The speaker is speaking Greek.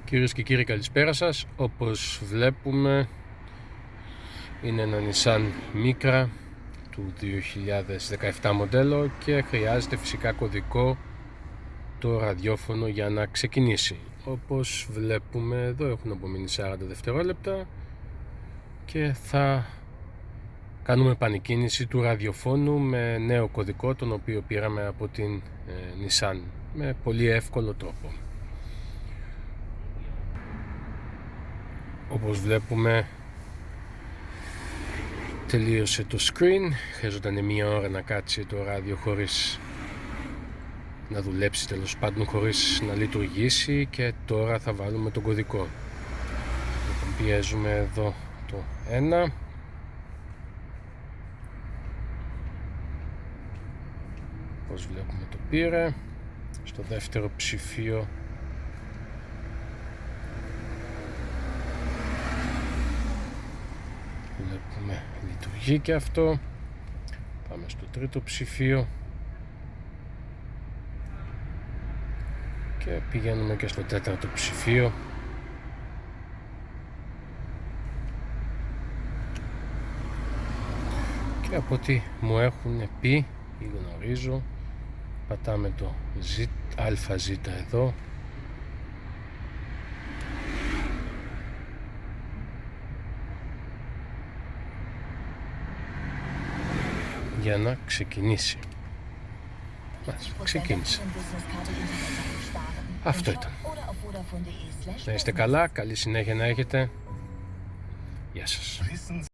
Κυρίες και κύριοι, καλησπέρα σας. Όπως βλέπουμε είναι ένα Nissan Micra του 2017 μοντέλο και χρειάζεται φυσικά κωδικό το ραδιόφωνο για να ξεκινήσει. Όπως βλέπουμε εδώ έχουν απομείνει 40 δευτερόλεπτα και θα κάνουμε επανεκκίνηση του ραδιοφώνου με νέο κωδικό, τον οποίο πήραμε από την Nissan με πολύ εύκολο τρόπο. Όπως βλέπουμε τελείωσε το screen, χρειαζόταν μία ώρα να κάτσει το ράδιο χωρίς να δουλέψει, τέλος πάντων χωρίς να λειτουργήσει, και τώρα θα βάλουμε τον κωδικό. Λοιπόν, πιέζουμε εδώ το 1, όπως βλέπουμε το πήρε. Στο δεύτερο ψηφίο βλέπουμε λειτουργεί και αυτό. Πάμε στο τρίτο ψηφίο και πηγαίνουμε και στο τέταρτο ψηφίο. Και από ό,τι μου έχουν πει ή γνωρίζω, πατάμε το ΑΖ εδώ για να ξεκινήσει. Ξεκίνησε. Αυτό ήταν. Να είστε καλά, καλή συνέχεια να έχετε. Γεια σας.